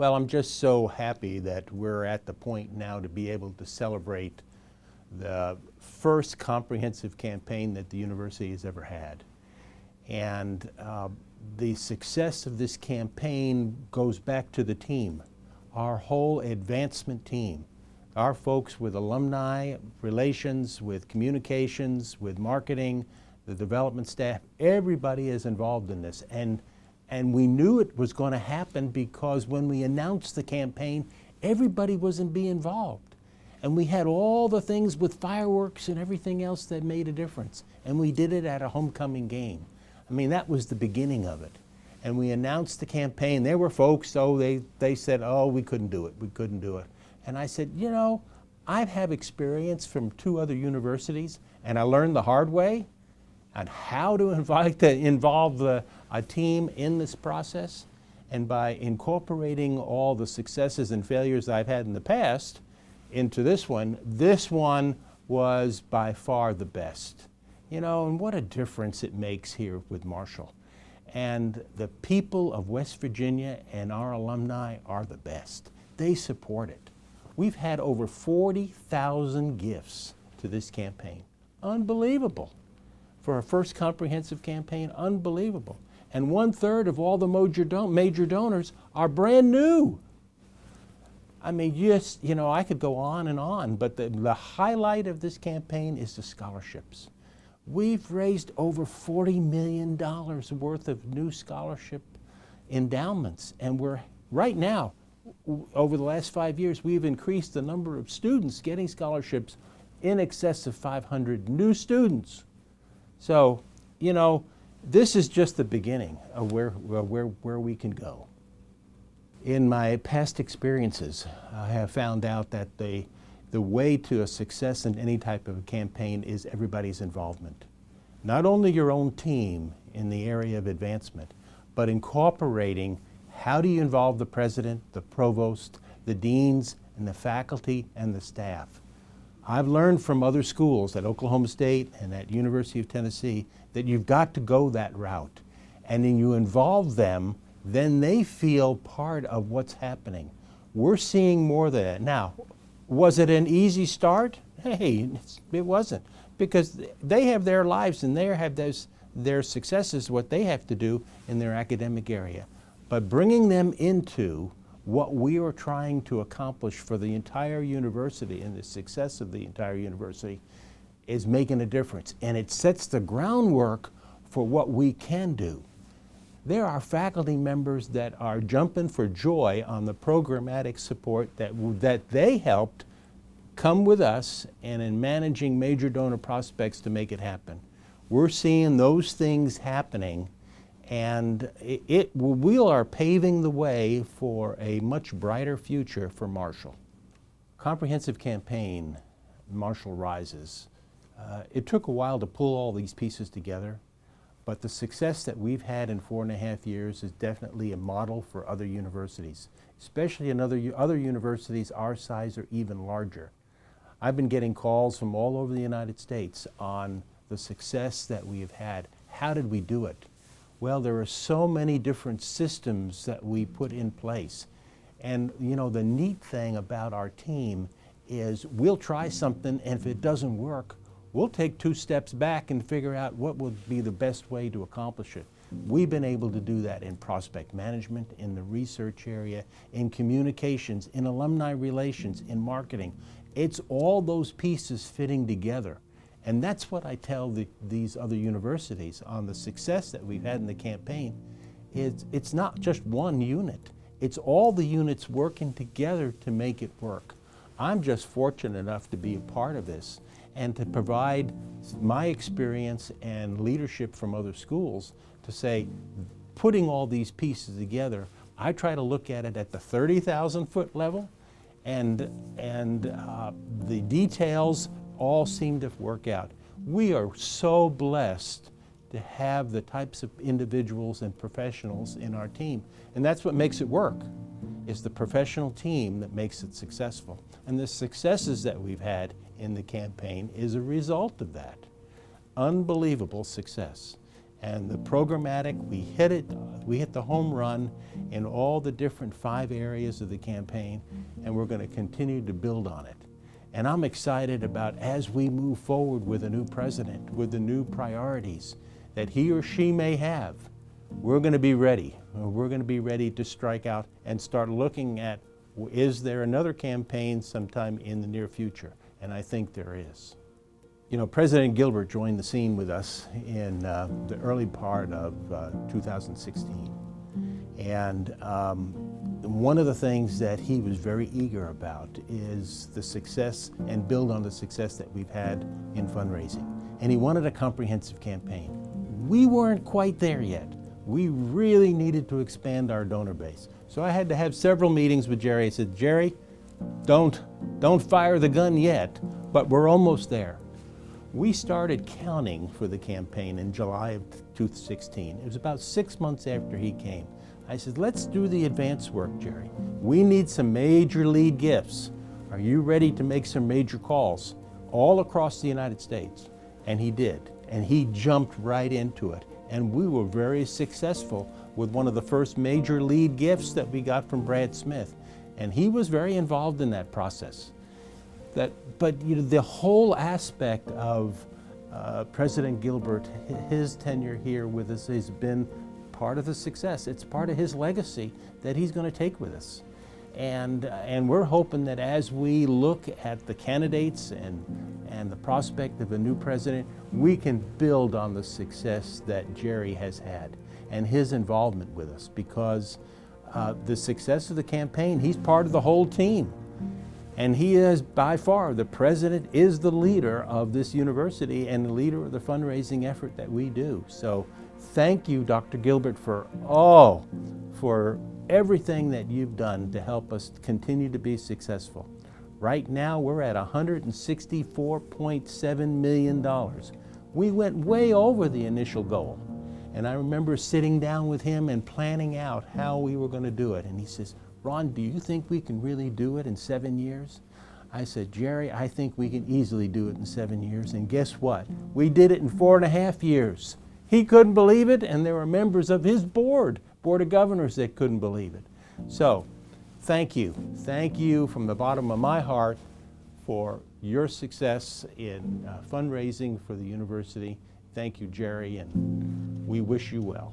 Well, I'm just so happy that we're at the point now to be able to celebrate the first comprehensive campaign that the university has ever had. And the success of this campaign goes back to the team, our whole advancement team. Our folks with alumni relations, with communications, with marketing, the development staff, everybody is involved in this. And we knew it was going to happen because when we announced the campaign, everybody was to be involved. And we had all the things with fireworks and everything else that made a difference. And we did it at a homecoming game. I mean, that was the beginning of it. And we announced the campaign. There were folks, they said, oh, we couldn't do it, we couldn't do it. And I said, you know, I have experience from 2 other universities, and I learned the hard way on how to involve a team in this process. And by incorporating all the successes and failures I've had in the past into this one was by far the best. You know, and what a difference it makes here with Marshall. And the people of West Virginia and our alumni are the best. They support it. We've had over 40,000 gifts to this campaign. Unbelievable. For a first comprehensive campaign, unbelievable. And 1/3 of all the major donors are brand new. I mean, just, you know, I could go on, but the highlight of this campaign is the scholarships. We've raised over $40 million worth of new scholarship endowments. And we're, right now, over the last 5 years, we've increased the number of students getting scholarships in excess of 500 new students. So, you know, this is just the beginning of where we can go. In my past experiences, I have found out that the way to a success in any type of a campaign is everybody's involvement. Not only your own team in the area of advancement, but incorporating how do you involve the president, the provost, the deans, and the faculty and the staff. I've learned from other schools at Oklahoma State and at University of Tennessee that you've got to go that route. And then you involve them, then they feel part of what's happening. We're seeing more of that. Now, was it an easy start? Hey, it wasn't. Because they have their lives and they have their successes, what they have to do in their academic area. But bringing them into what we are trying to accomplish for the entire university and the success of the entire university is making a difference. And it sets the groundwork for what we can do. There are faculty members that are jumping for joy on the programmatic support that they helped come with us and in managing major donor prospects to make it happen. We're seeing those things happening, and we are paving the way for a much brighter future for Marshall. Comprehensive campaign, Marshall Rises. It took a while to pull all these pieces together, but the success that we've had in 4.5 years is definitely a model for other universities, especially in other universities our size or even larger. I've been getting calls from all over the United States on the success that we have had. How did we do it? Well, there are so many different systems that we put in place. And you know, the neat thing about our team is we'll try something, and if it doesn't work, we'll take 2 steps back and figure out what would be the best way to accomplish it. We've been able to do that in prospect management, in the research area, in communications, in alumni relations, in marketing. It's all those pieces fitting together. And that's what I tell these other universities on the success that we've had in the campaign. It's not just one unit. It's all the units working together to make it work. I'm just fortunate enough to be a part of this and to provide my experience and leadership from other schools to say, putting all these pieces together, I try to look at it at the 30,000-foot level, and the details all seem to work out. We are so blessed to have the types of individuals and professionals in our team, and that's what makes it work. It's the professional team that makes it successful. And the successes that we've had in the campaign is a result of that. Unbelievable success. And the programmatic, we hit the home run in all the different 5 areas of the campaign, and we're going to continue to build on it. And I'm excited about, as we move forward with a new president, with the new priorities that he or she may have, we're going to be ready. We're going to be ready to strike out and start looking at, is there another campaign sometime in the near future? And I think there is. You know, President Gilbert joined the scene with us in the early part of 2016. And one of the things that he was very eager about is the success and build on the success that we've had in fundraising. And he wanted a comprehensive campaign. We weren't quite there yet. We really needed to expand our donor base. So I had to have several meetings with Jerry. I said, Jerry, don't fire the gun yet, but we're almost there. We started counting for the campaign in July of 2016. It was about 6 months after he came. I said, let's do the advance work, Jerry. We need some major lead gifts. Are you ready to make some major calls all across the United States? And he did, and he jumped right into it. And we were very successful with one of the first major lead gifts that we got from Brad Smith. And he was very involved in that process. But you know, the whole aspect of President Gilbert, his tenure here with us has been part of the success. It's part of his legacy that he's going to take with us. And we're hoping that as we look at the candidates and the prospect of a new president, we can build on the success that Jerry has had and his involvement with us, because the success of the campaign, he's part of the whole team. And he is by far, the president is the leader of this university and the leader of the fundraising effort that we do. So thank you, Dr. Gilbert, for everything that you've done to help us continue to be successful. Right now, we're at $164.7 million. We went way over the initial goal. And I remember sitting down with him and planning out how we were going to do it. And he says, Ron, do you think we can really do it in 7 years? I said, Jerry, I think we can easily do it in 7 years. And guess what? We did it in 4.5 years. He couldn't believe it, and there were members of his board of governors that couldn't believe it. So, thank you. Thank you from the bottom of my heart for your success in fundraising for the university. Thank you, Jerry, and we wish you well.